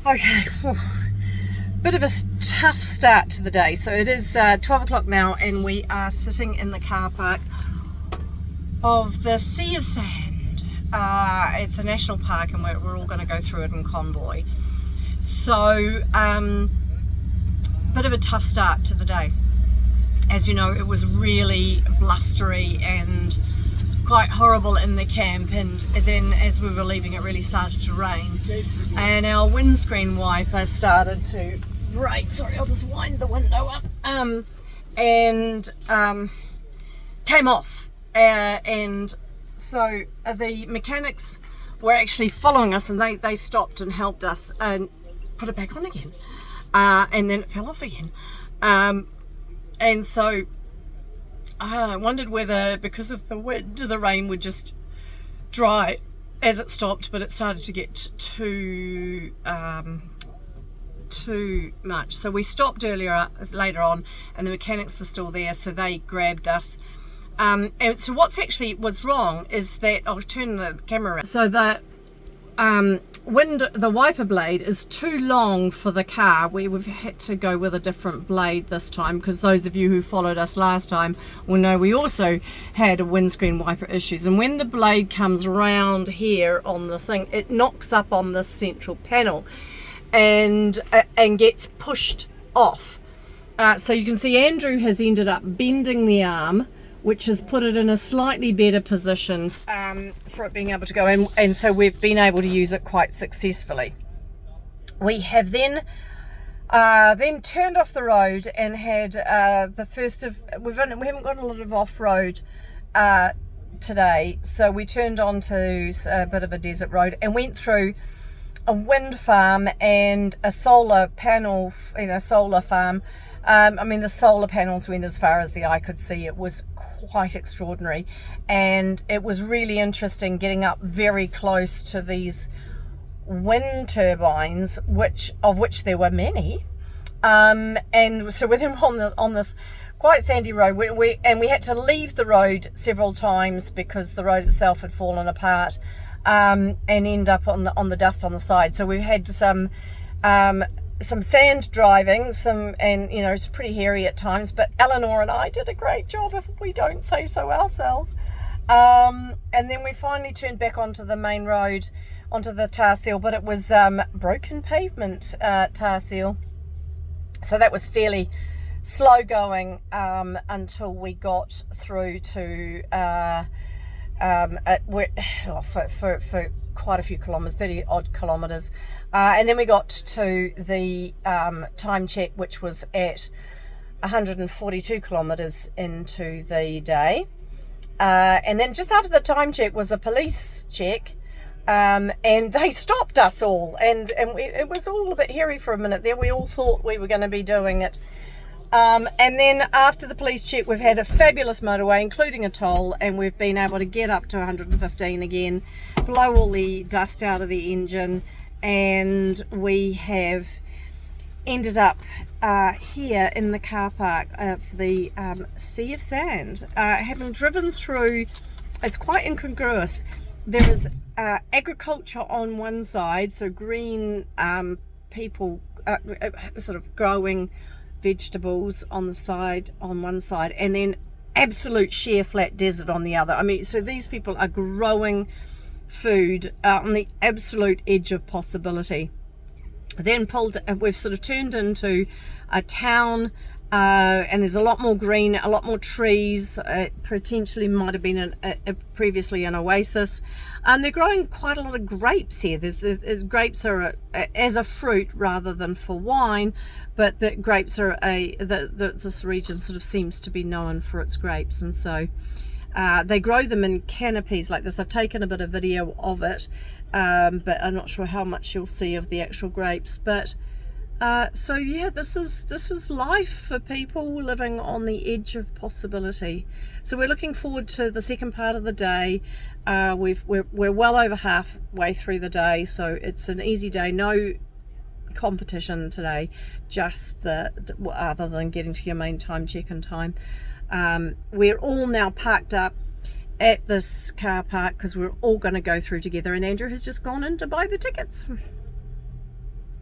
Okay, bit of a tough start to the day. So it is 12 o'clock now and we are sitting in the car park of the Sea of Sand. It's a national park and we're all going to go through it in convoy. So bit of a tough start to the day. As you know, it was really blustery and quite horrible in the camp, and then as we were leaving it really started to rain and our windscreen wiper started to break. Sorry, I'll just wind the window up, and came off, and so the mechanics were actually following us and they stopped and helped us and put it back on again, and then it fell off again, and so I wondered whether, because of the wind, the rain would just dry as it stopped, but it started to get too much. So we stopped later on, and the mechanics were still there, so they grabbed us. And so what's actually was wrong is that, I'll turn the camera around. So the wiper blade is too long for the car. We've had to go with a different blade this time, because those of you who followed us last time will know we also had a windscreen wiper issues, and when the blade comes around here on the thing, it knocks up on this central panel and gets pushed off. So you can see Andrew has ended up bending the arm, which has put it in a slightly better position for it being able to go in, and so we've been able to use it quite successfully. We have then turned off the road and had the first of, we haven't got a lot of off-road today, so we turned onto a bit of a desert road and went through a wind farm and a solar panel, solar farm. I mean, the solar panels went as far as the eye could see. It was quite extraordinary, and it was really interesting getting up very close to these wind turbines, of which there were many, and so with him on this quite sandy road, we had to leave the road several times because the road itself had fallen apart, and end up on the dust on the side. So we've had some sand driving, and it's pretty hairy at times, but Eleanor and I did a great job, if we don't say so ourselves. And then we finally turned back onto the main road, onto the tar seal, but it was broken pavement tar seal, so that was fairly slow going until we got through to for quite a few kilometres, 30 odd kilometres, and then we got to the time check, which was at 142 kilometres into the day, and then just after the time check was a police check, and they stopped us all, and it was all a bit hairy for a minute there. We all thought we were going to be doing it. And then after the police check, we've had a fabulous motorway, including a toll, and we've been able to get up to 115 again, blow all the dust out of the engine, and we have ended up here in the car park of the Sea of Sand. Having driven through, it's quite incongruous. There is agriculture on one side, so green people sort of growing vegetables on one side, and then absolute sheer flat desert on the other. I mean, so these people are growing food on the absolute edge of possibility. Then we've sort of turned into a town, and there's a lot more green, a lot more trees. Potentially might have been previously an oasis, and they're growing quite a lot of grapes here. Grapes are as a fruit rather than for wine, but the grapes are this region sort of seems to be known for its grapes, and so they grow them in canopies like this. I've taken a bit of video of it, but I'm not sure how much you'll see of the actual grapes, but so yeah, this is life for people living on the edge of possibility. So we're looking forward to the second part of the day. We're well over halfway through the day, so it's an easy day. No competition today, just other than getting to your main time check in time. We're all now parked up at this car park because we're all going to go through together, and Andrew has just gone in to buy the tickets.